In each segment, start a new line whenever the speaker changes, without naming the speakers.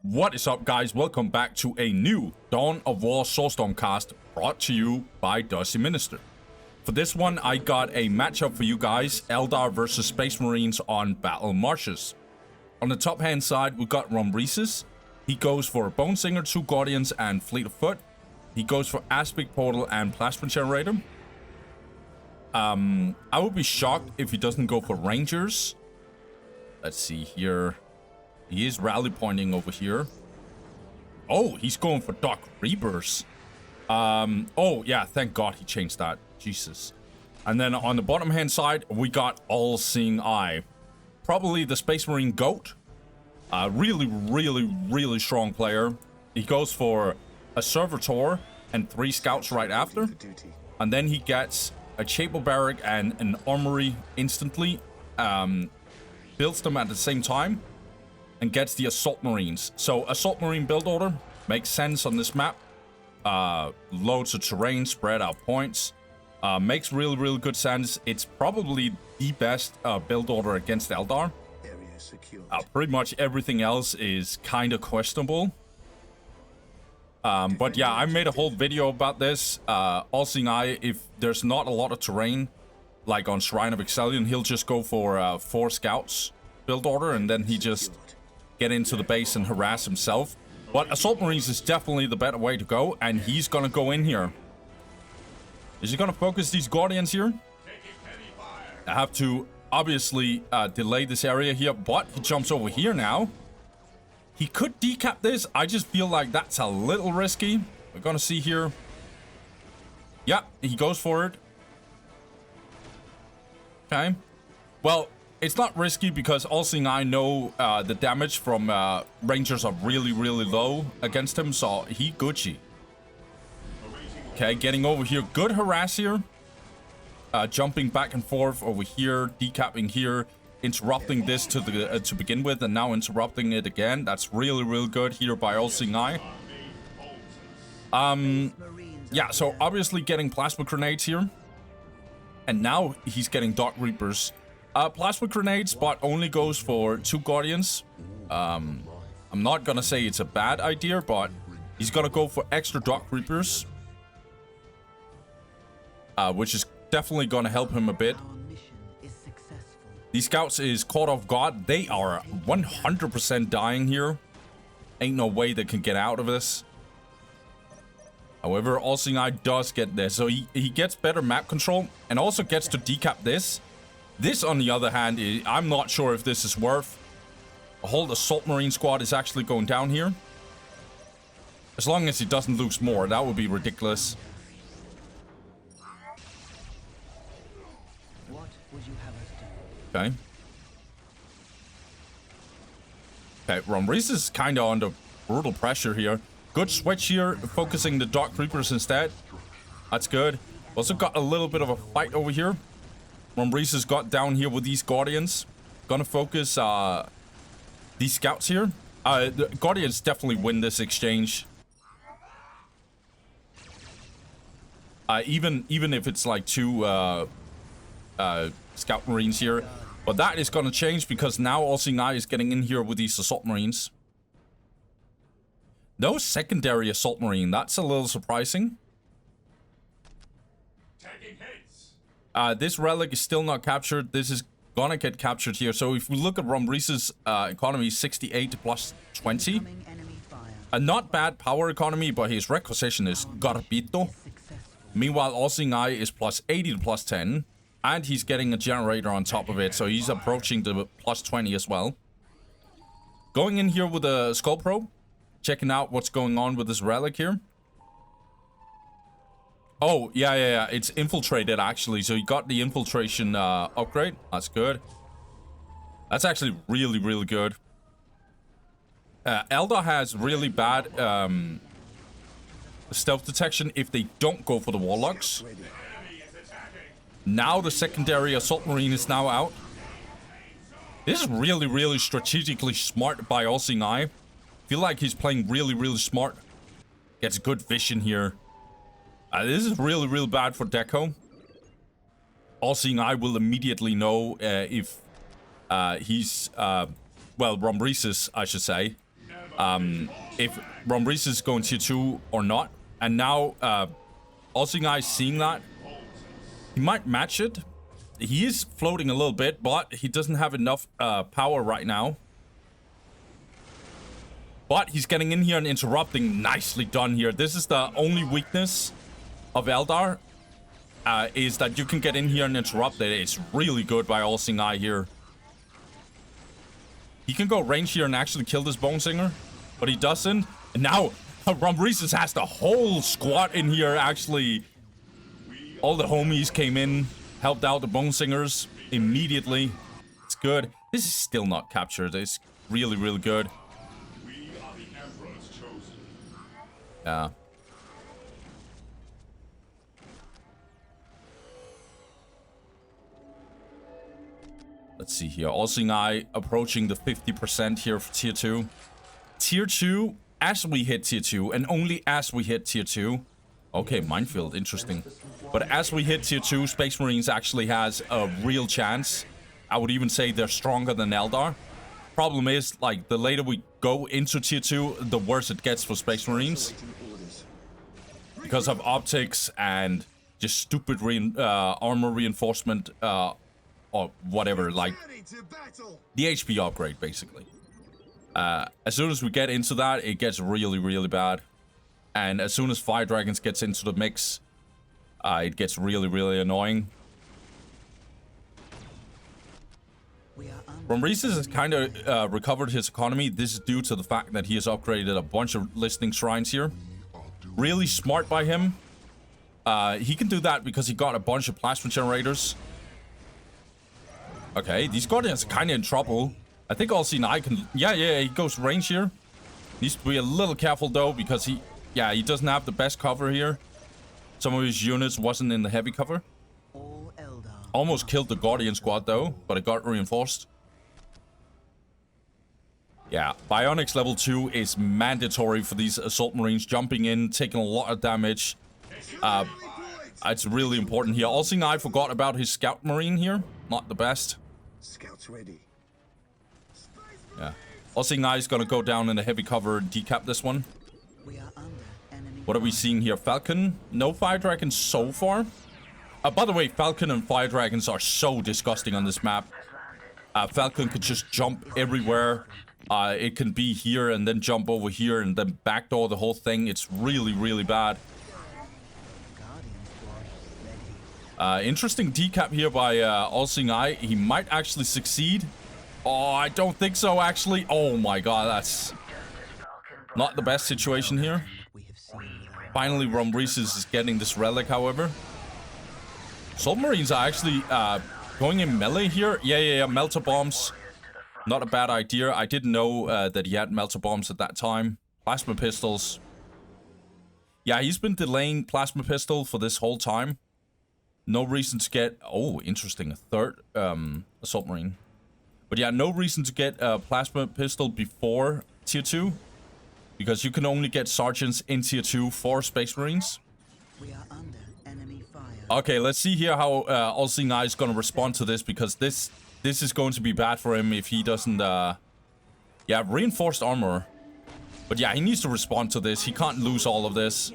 What is up, guys? Welcome back to a new Dawn of War Soulstorm cast brought to you by Dusty Minister. For this one, I got a matchup for you guys, Eldar versus Space Marines on Battle Marshes. On the top hand side, we got Romresis. He goes for Bone Singer, 2 Guardians, and Fleet of Foot. He goes for Aspect Portal and Plasma Generator. I would be shocked if he doesn't go for Rangers. Let's see here. He is rally pointing over here. Oh, he's going for Dark Reapers. Oh, yeah, thank God he changed that. Jesus. And then on the bottom hand side, we got All-Seeing Eye. Probably the Space Marine GOAT. Really strong player. He goes for a Servitor and 3 Scouts right after. And then he gets a Chapel Barrack and an Armory instantly. Builds them at the same time. And gets the Assault Marines. So Assault Marine build order makes sense on this map. Loads of terrain, spread out points. Makes really good sense. It's probably the best build order against Eldar. Pretty much everything else is kind of questionable. But yeah, I made a whole video about this. All-Seeing Eye, if there's not a lot of terrain, like on Shrine of Excellion, he'll just go for 4 Scouts build order, and then he just get into the base and harass himself. But Assault Marines is definitely the better way to go, and he's gonna go in here. Is he gonna focus these Guardians here? I have to obviously delay this area here, but he jumps over here now. He could decap this. I just feel like that's a little risky. We're gonna see here. Yeah, he goes for it. Okay. Well, it's not risky because All-Seeing Eye know the damage from Rangers are really low against him, so he Gucci. Okay, getting over here. Good harass here. Jumping back and forth over here, decapping here, interrupting this to begin with, and now interrupting it again. That's really good here by All-Seeing Eye. Yeah, so obviously getting Plasma Grenades here. And now he's getting Dark Reapers. Plasma Grenades, but only goes for 2 Guardians. I'm not gonna say it's a bad idea, but he's gonna go for extra Dark Reapers. Which is definitely gonna help him a bit. These Scouts is caught off guard. They are 100% dying here. Ain't no way they can get out of this. However, All-Seeing Eye does get there. So he gets better map control and also gets to decap this. This, on the other hand, I'm not sure if this is worth. A whole Assault Marine squad is actually going down here. As long as he doesn't lose more, that would be ridiculous. Okay. Okay, Romresis is kind of under brutal pressure here. Good switch here, focusing the Dark Reapers instead. That's good. Also got a little bit of a fight over here. Romresis got down here with these Guardians. Gonna focus these Scouts here. The Guardians definitely win this exchange. Even if it's like 2 Scout Marines here. But that is gonna change because now All-Seeing Eye is getting in here with these Assault Marines. No secondary Assault Marine. That's a little surprising. This relic is still not captured. This is gonna get captured here. So if we look at Romresis' economy, 68 plus 20. A not bad power economy, but his requisition is Garbito. Meanwhile, All-Seeing Eye is plus 80 to plus 10. And he's getting a generator on top of it. So he's approaching the plus 20 as well. Going in here with a Skull Probe. Checking out what's going on with this relic here. Oh, yeah. It's infiltrated, actually. So you got the infiltration upgrade. That's good. That's actually really good. Eldar has really bad stealth detection if they don't go for the Warlocks. Now the secondary Assault Marine is now out. This is really strategically smart by All-Seeing Eye. Feel like he's playing really smart. Gets good vision here. This is really bad for Deco. All-Seeing Eye will immediately know if he's well, Romresis, I should say, if Romresis is going tier 2 or not. And now, Olsing is seeing that. He might match it. He is floating a little bit, but he doesn't have enough power right now. But he's getting in here and interrupting. Nicely done here. This is the only weakness of Eldar. Is that you can get in here and interrupt it. It's really good by Olsing here. He can go range here and actually kill this Bone Singer, but he doesn't. And now Romresis has the whole squad in here. Actually, all the homies came in, helped out the Bone Singers immediately. It's good. This is still not captured. It's really, really good. Yeah. Let's see here. Olsing approaching the 50% here for tier 2. Tier 2, as we hit tier 2, and only as we hit tier 2. Okay, Minefield, interesting. But as we hit tier 2, Space Marines actually has a real chance. I would even say they're stronger than Eldar. Problem is, like, the later we go into tier 2, the worse it gets for Space Marines. Because of optics and just stupid armor reinforcement, or whatever, like the HP upgrade, basically. As soon as we get into that, it gets really, really bad. And as soon as Fire Dragons gets into the mix, it gets really, really annoying. Romresis has kind of recovered his economy. This is due to the fact that he has upgraded a bunch of listening shrines here. Really smart by him. He can do that because he got a bunch of plasma generators. Okay, these Guardians are kind of in trouble. I think Olsing can... Yeah, he goes range here. Needs to be a little careful, though, because he doesn't have the best cover here. Some of his units wasn't in the heavy cover. Almost killed the Guardian squad, though, but it got reinforced. Yeah, Bionics level 2 is mandatory for these Assault Marines. Jumping in, taking a lot of damage. It's really important here. Olsing forgot about his Scout Marine here. Not the best.
Scouts ready.
Yeah. Olsing is gonna go down in the heavy cover and decap this one. What are we seeing here? Falcon? No Fire Dragons so far. By the way, Falcon and Fire Dragons are so disgusting on this map. Falcon could just jump everywhere. It can be here and then jump over here and then backdoor the whole thing. It's really, really bad. Interesting decap here by Olsing. He might actually succeed. Oh, I don't think so, actually. Oh my god, that's not the best situation here. Finally, Romresis is getting this relic, however. Assault Marines are actually going in melee here. Yeah, melter bombs. Not a bad idea. I didn't know that he had melter bombs at that time. Plasma pistols. Yeah, he's been delaying plasma pistol for this whole time. No reason to get... Oh, interesting. A third Assault Marine. But yeah, no reason to get a plasma pistol before tier 2. Because you can only get sergeants in tier 2 for Space Marines.
We are under enemy fire.
Okay, let's see here how Olsing is going to respond to this. Because this is going to be bad for him if he doesn't... Yeah, reinforced armor. But yeah, he needs to respond to this. He can't lose all of this.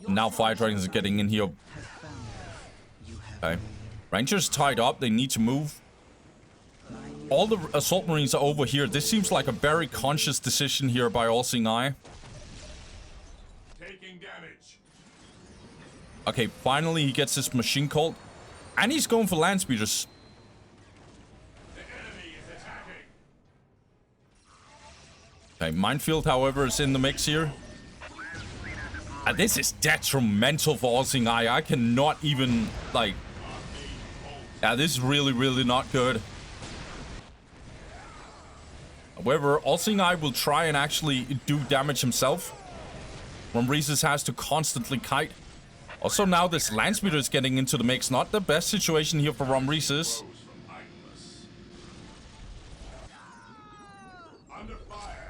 Now Fire Dragons are getting in here. Okay. Rangers tied up. They need to move. All the Assault Marines are over here. This seems like a very conscious decision here by Olsing.
Taking damage.
Okay, finally he gets his machine cult. And he's going for land speeders.
The enemy is attacking.
Okay, Minefield, however, is in the mix here. And this is detrimental for Olsing. I cannot even, like... Yeah, this is really, really not good. However, Olsing will try and actually do damage himself. Romresis has to constantly kite. Also, now this land speeder is getting into the mix. Not the best situation here for Romresis.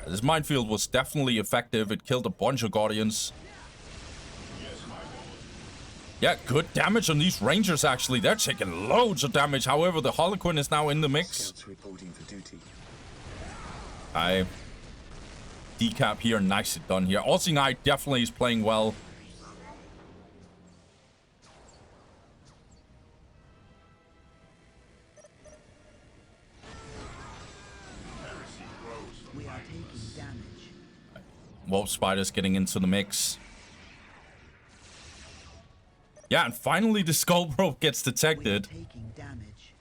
This minefield was definitely effective. It killed a bunch of Guardians. Yeah, good damage on these Rangers, actually. They're taking loads of damage. However, the Harlequin is now in the mix. I decap here, nicely done here. All-Seeing Eye definitely is playing well.
We are taking damage.
Wolf Spider's getting into the mix. Yeah, and finally the Skull Probe gets detected.
Taking damage.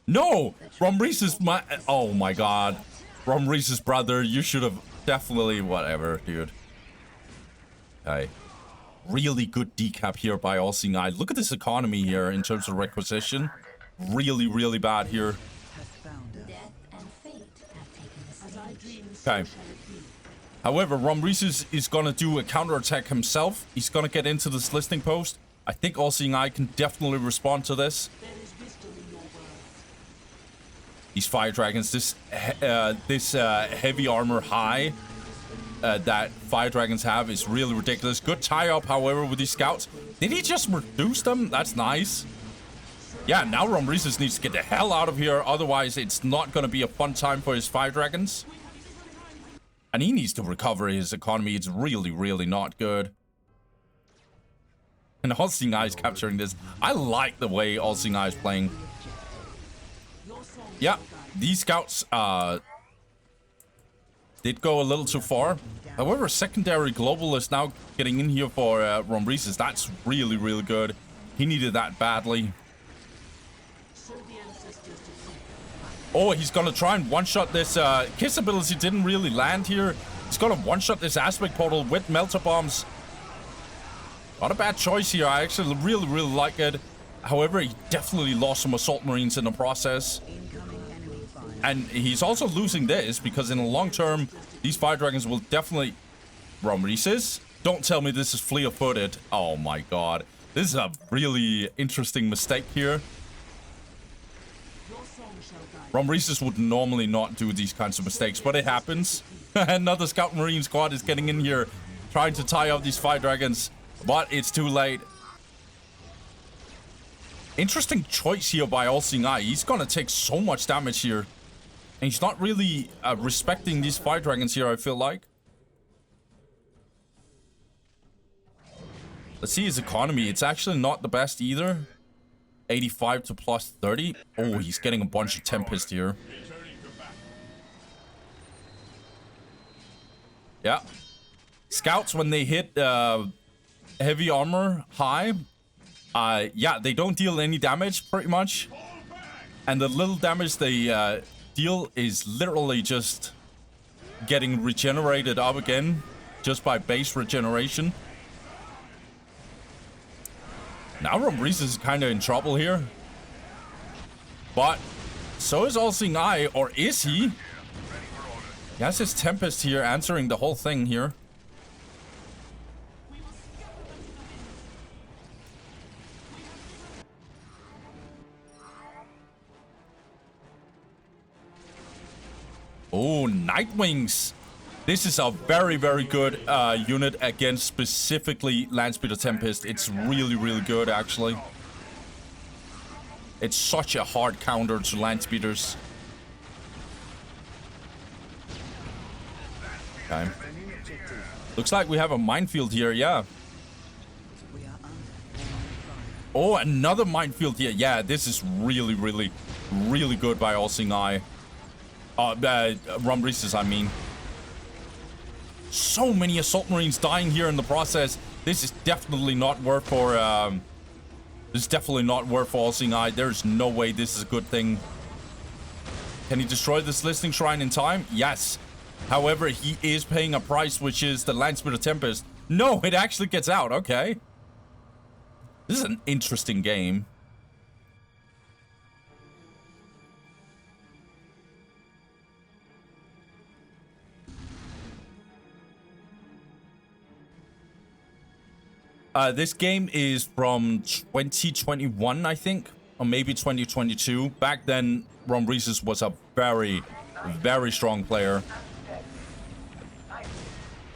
No! Romresis, my... Oh my god. Romresis, brother, you should have definitely... Whatever, dude. Okay. Really good decap here by All-Seeing Eye. Look at this economy here in terms of requisition. Really, really bad here.
Has found us.
Death and fate have taken the stage.
Okay. However, Romresis is gonna do a counterattack himself. He's gonna get into this listening post. I think All-Seeing Eye can definitely respond to this. These fire dragons, this heavy armor high that fire dragons have is really ridiculous. Good tie-up, however, with these scouts. Did he just reduce them? That's nice. Yeah, now Romresis needs to get the hell out of here. Otherwise, it's not going to be a fun time for his fire dragons. And he needs to recover his economy. It's really, really not good. And All-Seeing Eye is capturing this. I like the way All-Seeing Eye is playing. Yeah, these scouts did go a little too far. However, secondary globalist now getting in here for Romresis. That's really, really good. He needed that badly. Oh, he's gonna try and one-shot this. Kiss ability didn't really land here. He's gonna one-shot this aspect portal with melter bombs. Not a bad choice here. I actually really, really like it. However, he definitely lost some assault marines in the process. And he's also losing this because in the long term, these fire dragons will definitely... Romresis? Don't tell me this is fleer-footed. Oh my god. This is a really interesting mistake here. Romresis would normally not do these kinds of mistakes, but it happens. Another scout marine squad is getting in here, trying to tie up these fire dragons, but it's too late. Interesting choice here by All-Seeing Eye. He's gonna take so much damage here. And he's not really respecting these fire dragons here, I feel like. Let's see his economy. It's actually not the best either. 85 to plus 30. Oh, he's getting a bunch of Tempest here. Yeah. Scouts, when they hit heavy armor high, yeah, they don't deal any damage, pretty much. And the little damage they deal is literally just getting regenerated up again, just by base regeneration. Now Romresis is kind of in trouble here. But so is All-Seeing Eye, or is he? He has his Tempest here answering the whole thing here. Oh, Nightwings. This is a very, very good unit against specifically Landspeeder Tempest. It's really, really good, actually. It's such a hard counter to Landspeeders. Okay. Looks like we have a minefield here, yeah. Oh, another minefield here. Yeah, this is really, really, really good by All-Seeing Eye. Romresis, I mean. So many assault marines dying here in the process. This is definitely not worth for All-Seeing Eye. There's no way this is a good thing. Can he destroy this listening shrine in time? Yes. However, he is paying a price, which is the Landspeeder Tempest. No, it actually gets out. Okay. This is an interesting game. This game is from 2021, I think, or maybe 2022. Back then, Romresis was a very, very strong player.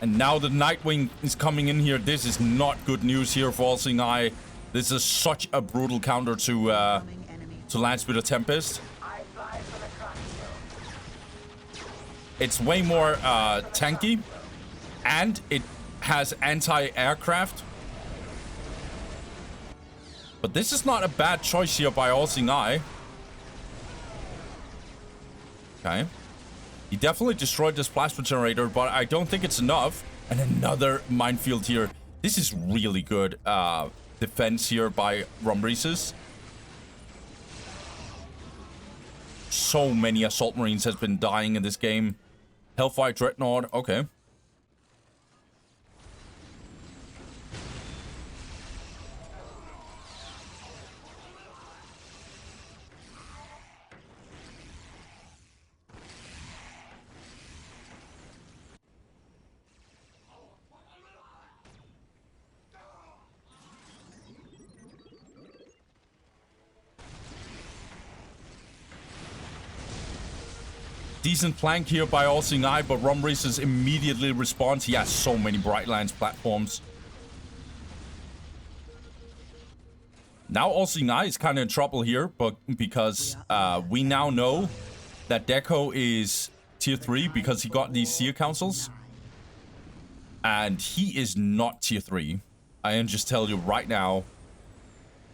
And now the Nightwing is coming in here. This is not good news here for All-Seeing Eye. This is such a brutal counter to Landspeeder Tempest. It's way more tanky, and it has anti-aircraft. But this is not a bad choice here by All Seeing Eye. Okay. He definitely destroyed this plasma generator, but I don't think it's enough. And another minefield here. This is really good defense here by Romresis. So many assault marines has been dying in this game. Hellfire Dreadnought, okay. Decent flank here by All Seeing Eye, but Romresis immediately responds. He has so many Brightlands platforms. Now All Seeing Eye is kind of in trouble here, but because we now know that Deco is tier 3 because he got these seer councils. And he is not tier 3. I can just tell you right now.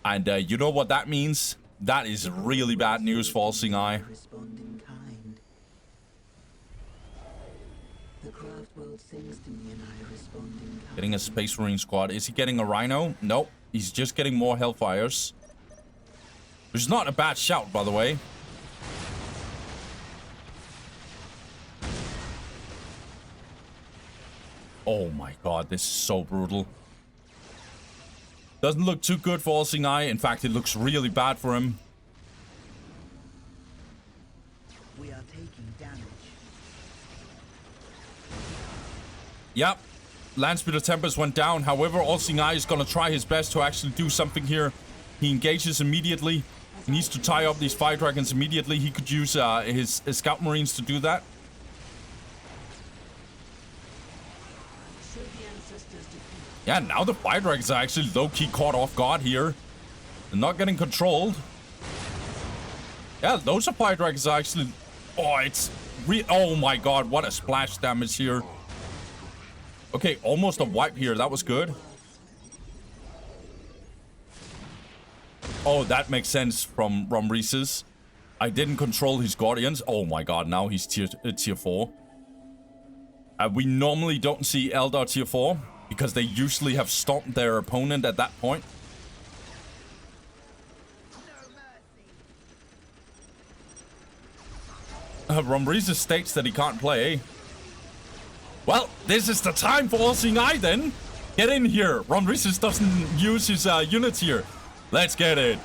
And you know what that means? That is really bad news for All Seeing Eye.
Respond in kind. The craft world sings to me and I respond in kind.
Getting a Space Marine squad. Is he getting a Rhino? Nope. He's just getting more Hellfires. Which is not a bad shout, by the way. Oh my god, this is so brutal. Doesn't look too good for All Seeing Eye. In fact, it looks really bad for him.
We are taking damage.
Yep. Landspeeder Tempest went down. However, All Seeing Eye is going to try his best to actually do something here. He engages immediately. He needs to tie up these Fire Dragons immediately. He could use his Scout Marines to do that. Yeah, now the Fire Dragons are actually low-key caught off guard here. They're not getting controlled. Yeah, those are Fire Dragons are actually... Oh, it's... Oh my god, what a splash damage here. Okay, almost a wipe here. That was good. Oh, that makes sense from Romresis. I didn't control his Guardians. Oh my god, now he's tier 4. We normally don't see Eldar tier 4 because they usually have stomped their opponent at that point. Romresis states that he can't play. Well, this is the time for All Seeing Eye then. Get in here. Romresis doesn't use his units here. Let's get it.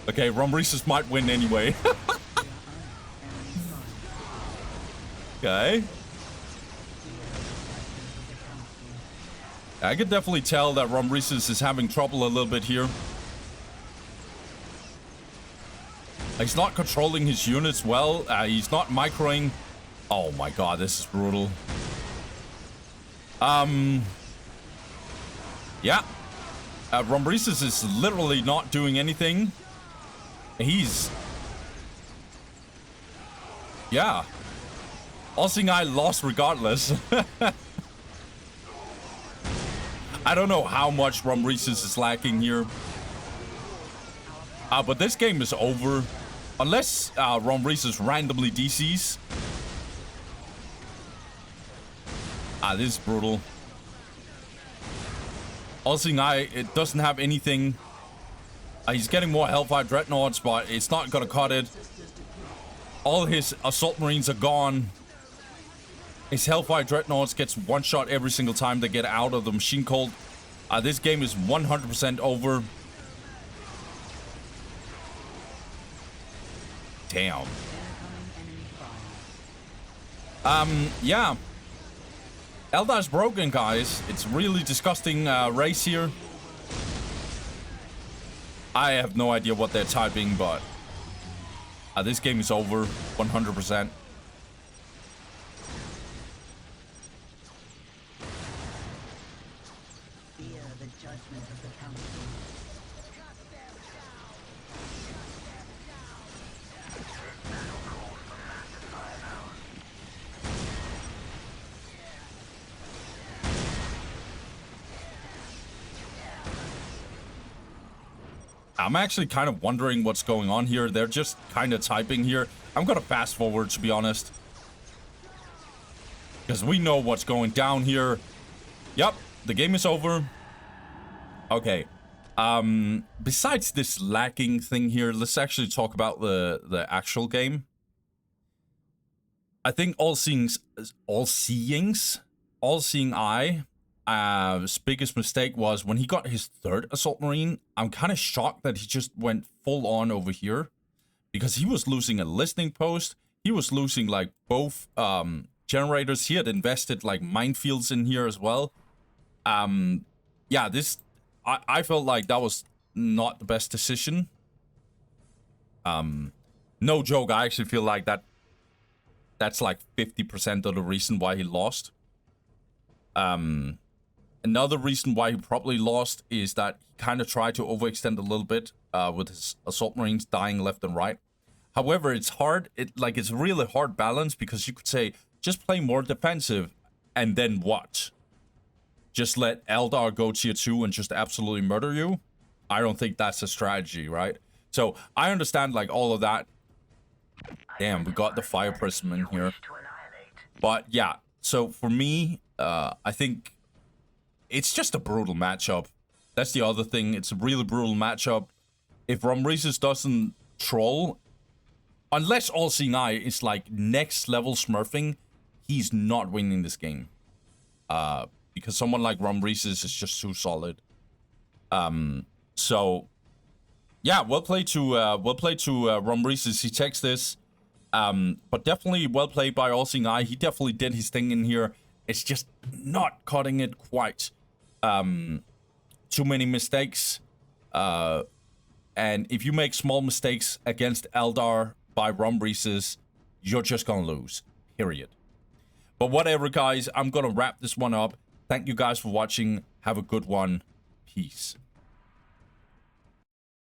Okay, Romresis might win anyway. Okay. I can definitely tell that Romresis is having trouble a little bit here. He's not controlling his units well. He's not microing. Oh my god, this is brutal. Yeah. Romresis is literally not doing anything. He's... Yeah. All Seeing Eye lost regardless. I don't know how much Romresis is lacking here. But this game is over. Unless Romresis randomly DCs. This is brutal. All Seeing Eye, it doesn't have anything. He's getting more Hellfire Dreadnoughts, but it's not gonna cut it. All his Assault Marines are gone. His Hellfire Dreadnoughts gets one shot every single time they get out of the Machine Cult. This game is 100% over. Damn. Yeah. Eldar's broken, guys. It's really disgusting race here. I have no idea what they're typing, but this game is over 100%.
Fear the judgment of the council.
I'm actually kind of wondering what's going on here. They're just kind of typing here. I'm gonna fast forward, to be honest, because we know what's going down here. Yep, the game is over. Okay. Besides this lagging thing here, let's actually talk about the actual game. I think all-seeing Eye's biggest mistake was when he got his third assault marine. I'm kind of shocked that he just went full on over here, because he was losing a listening post. He was losing like both generators. He had invested like minefields in here as well. Yeah, I felt like that was not the best decision. No joke, I actually feel like that's like 50% of the reason why he lost. Another reason why he probably lost is that he kind of tried to overextend a little bit with his assault marines dying left and right. However, it's hard. It's really hard balance, because you could say just play more defensive and then what? Just let Eldar go tier 2 and just absolutely murder you? I don't think that's a strategy, right? So I understand like all of that. Damn, we got the fire prism in here. But yeah, so for me, I think it's just a brutal matchup. That's the other thing. It's a really brutal matchup. If Romresis doesn't troll, unless All-Seeing Eye is like next level smurfing, he's not winning this game. Because someone like Romresis is just too solid. So yeah, well played to Romresis. He takes this. But definitely well played by All-Seeing Eye. He definitely did his thing in here. It's just not cutting it quite. Too many mistakes. And if you make small mistakes against Eldar by Romresis, you're just gonna lose. Period. But whatever, guys. I'm gonna wrap this one up. Thank you guys for watching. Have a good one. Peace.